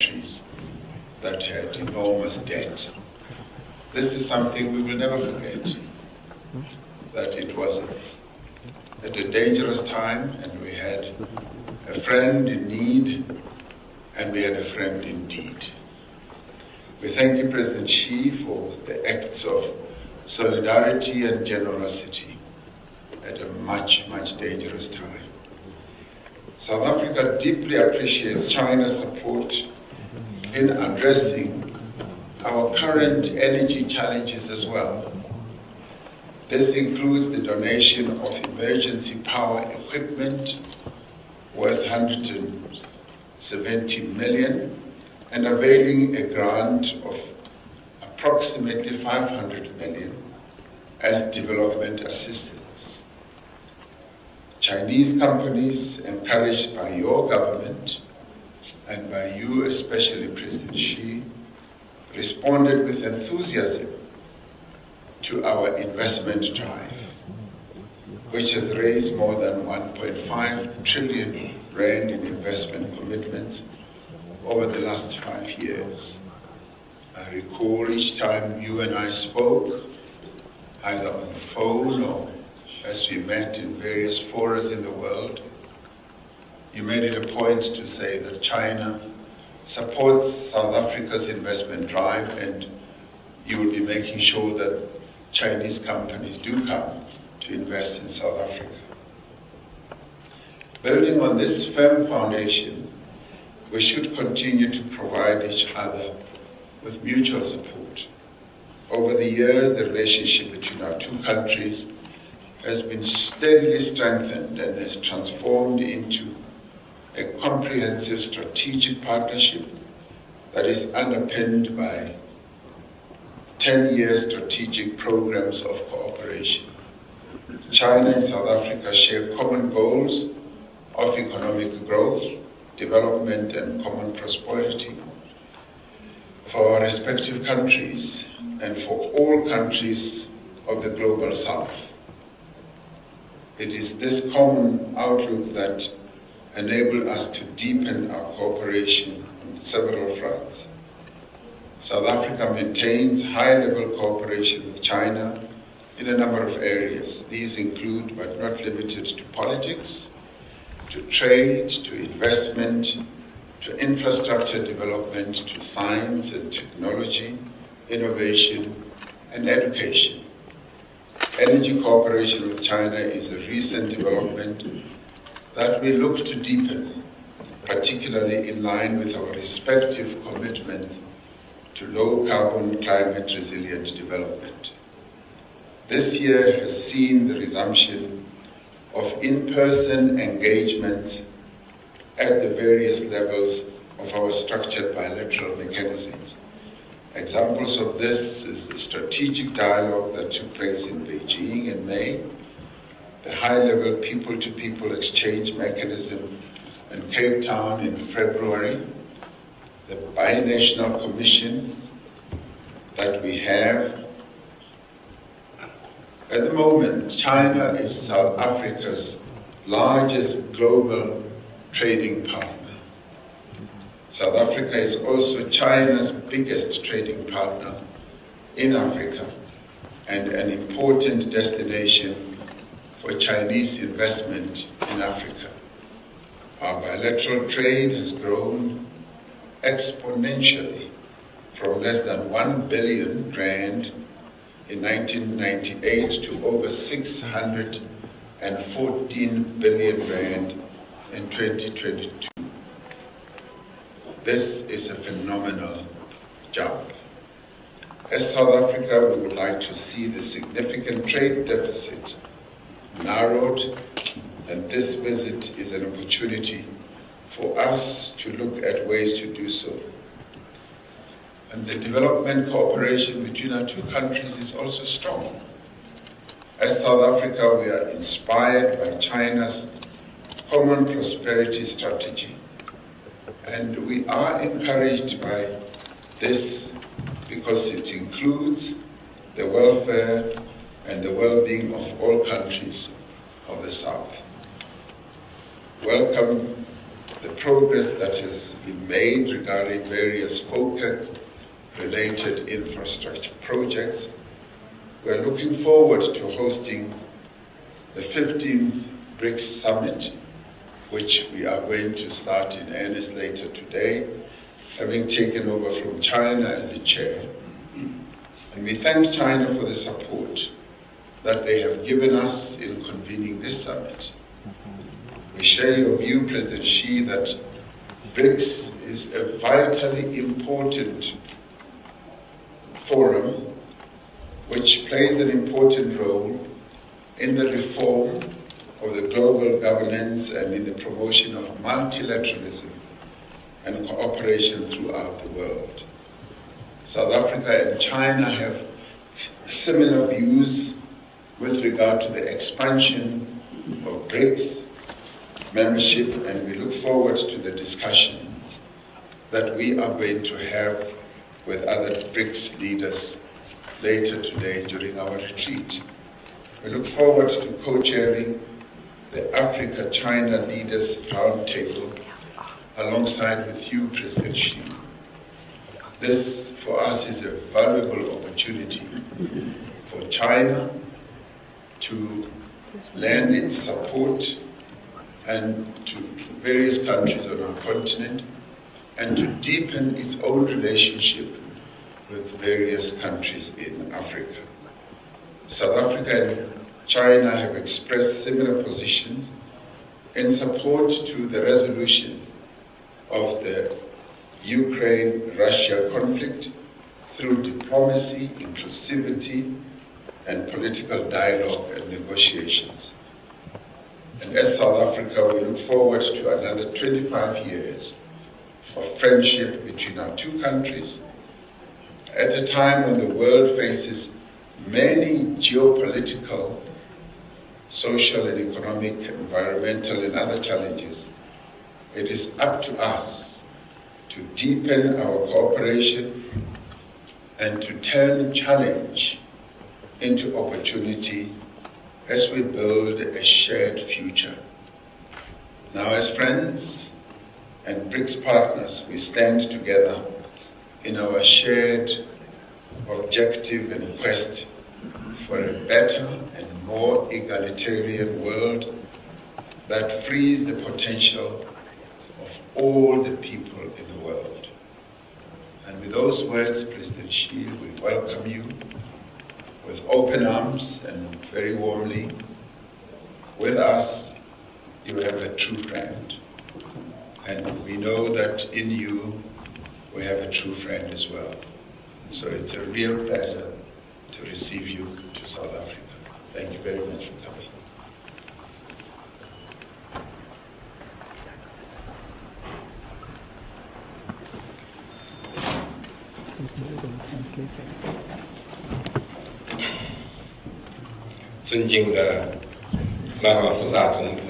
countries that had enormous debt. This is something we will never forget, that it was at a dangerous time, and we had a friend in need, and we had a friend indeed. We thank you, President Xi, for the acts of solidarity and generosity at a much, much dangerous time. South Africa deeply appreciates China's support in addressing our current energy challenges as well. This includes the donation of emergency power equipment worth 170 million and availing a grant of approximately 500 million as development assistance. Chinese companies, encouraged by your government and by you, especially President Xi, responded with enthusiasm to our investment drive, which has raised more than 1.5 trillion rand in investment commitments over the last 5 years. I recall each time you and I spoke, either on the phone or as we met in various forums in the world, you made it a point to say that China supports South Africa's investment drive, and you will be making sure that Chinese companies do come to invest in South Africa. Building on this firm foundation, we should continue to provide each other with mutual support. Over the years, the relationship between our two countries has been steadily strengthened and has transformed into a comprehensive strategic partnership that is underpinned by 10-year strategic programs of cooperation. China and South Africa share common goals of economic growth, development, and common prosperity for our respective countries and for all countries of the global South. It is this common outlook that enables us to deepen our cooperation on several fronts. South Africa maintains high-level cooperation with China in a number of areas. These include, but not limited to, politics, to trade, to investment, to infrastructure development, to science and technology, innovation, and education. Energy cooperation with China is a recent development that we look to deepen, particularly in line with our respective commitments to low-carbon, climate-resilient development. This year has seen the resumption of in-person engagements at the various levels of our structured bilateral mechanisms. Examples of this is the strategic dialogue that took place in Beijing in May, the high-level people-to-people exchange mechanism in Cape Town in February, the binational commission that we have. At the moment, China is South Africa's largest global trading partner. South Africa is also China's biggest trading partner in Africa and an important destination for Chinese investment in Africa. Our bilateral trade has grown exponentially from less than 1 billion rand in 1998 to over 614 billion rand in 2022. This is a phenomenal jump. As South Africa, we would like to see the significant trade deficit narrowed, and this visit is an opportunity for us to look at ways to do so. And the development cooperation between our two countries is also strong. As South Africa, we are inspired by China's common prosperity strategy. And we are encouraged by this because it includes the welfare and the well-being of all countries of the South. Welcome the progress that has been made regarding various FOCAC-related infrastructure projects. We're looking forward to hosting the 15th BRICS Summit, which we are going to start in earnest later today, having taken over from China as the chair. And we thank China for the support that they have given us in convening this summit. We share your view, President Xi, that BRICS is a vitally important forum which plays an important role in the reform of the global governance and in the promotion of multilateralism and cooperation throughout the world. South Africa and China have similar views with regard to the expansion of BRICS membership, and we look forward to the discussions that we are going to have with other BRICS leaders later today during our retreat. We look forward to co-chairing the Africa-China Leaders Roundtable alongside with you, President Xi. This, for us, is a valuable opportunity for China to lend its support and to various countries on our continent, and to deepen its own relationship with various countries in Africa. South Africa and China have expressed similar positions in support to the resolution of the Ukraine-Russia conflict through diplomacy, inclusivity, and political dialogue and negotiations. And as South Africa, we look forward to another 25 years of friendship between our two countries at a time when the world faces many geopolitical, social and economic, environmental and other challenges. It is up to us to deepen our cooperation and to turn challenge into opportunity as we build a shared future. Now, as friends and BRICS partners, we stand together in our shared objective and quest for a better and more egalitarian world that frees the potential of all the people in the world. And with those words, President Xi, we welcome you with open arms and very warmly. With us, you have a true friend. And we know that in you, we have a true friend as well. So it's a real pleasure to receive you to South Africa. Thank you very much for coming.尊敬的拉马福萨总统，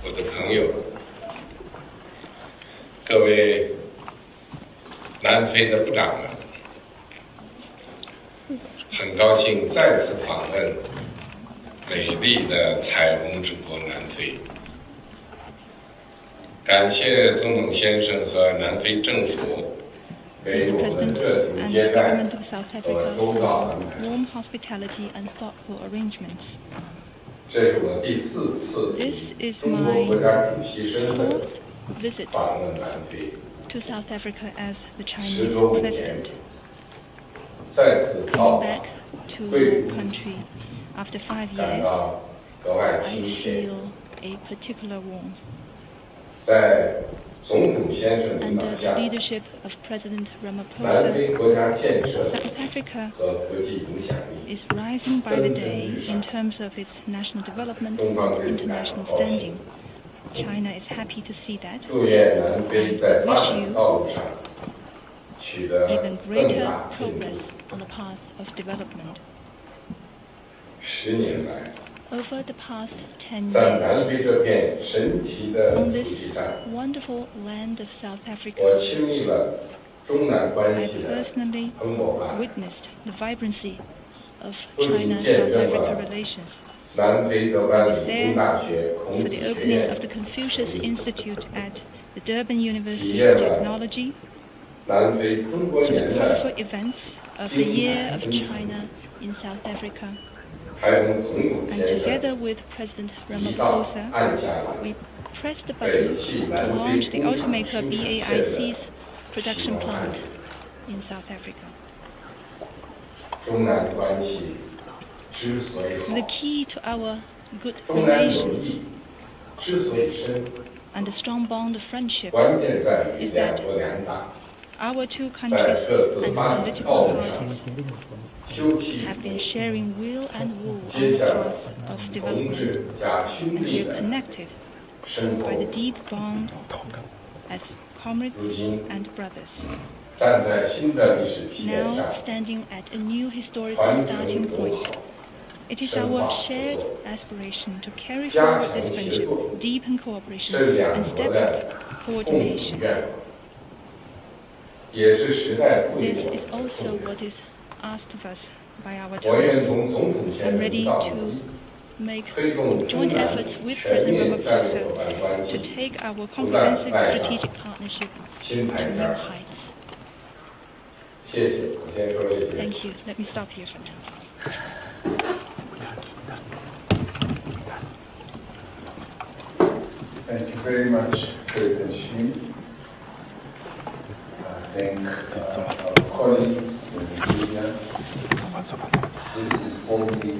我的朋友，各位南非的部长们，很高兴再次访问美丽的彩虹之国南非。感谢总统先生和南非政府给 Mr. 我们 President 热 and 情 the 接待 government of South 和 Africa 周到 for 安排。 warm hospitality and thoughtful arrangements. 这是我第4次 This is 中国 my 国家主席身份 fourth visit 访问南非， to South Africa as the 10 Chinese 周年 president. 再次 Coming 到 back 访， to 对 our country after 5感 years, 到格外 I 亲切。 feel a particular warmth. 在总统先生领导 Under the 下， leadership of President 南 Ramaphosa, 非国家建设 South Africa 和国际影响力 is rising by the day in terms of its national development 东方 and 对此感 international 到高兴 standing. China is happy to see that. 祝愿南非在发展道路上取得 Even 更 greater 大进步。 progress on the path of development. 10年来， Over the past 10在南 years, 非这片神奇的 on 土 this 地上， wonderful land of South 我 Africa, 亲历了中南关 I 系的 personally 蓬勃发展。 witnessed the vibrancy of China-South Africa relations. I was there for the opening of the Confucius Institute at the Durban University of Technology, for the colorful events of the Year of China in South Africa, and together with President Ramaphosa, we pressed the button to launch the automaker BAIC's production plant in South Africa. The key to our good relations and the strong bond of friendship is that our two countries and political parties have been sharing will and wool on the path of development, and we are connected by the deep bond as comrades and brothers. Now, standing at a new historical starting point, it is our shared aspiration to carry forward this friendship, deepen cooperation, and step up coordination. This is also what is asked of us by our times. I'm ready to make joint efforts with President Ramaphosa to take our comprehensive strategic partnership to new heights. Thank you. Let me stop here for now. Thank you very much, President Xi. I thank our colleagues in the media who informed me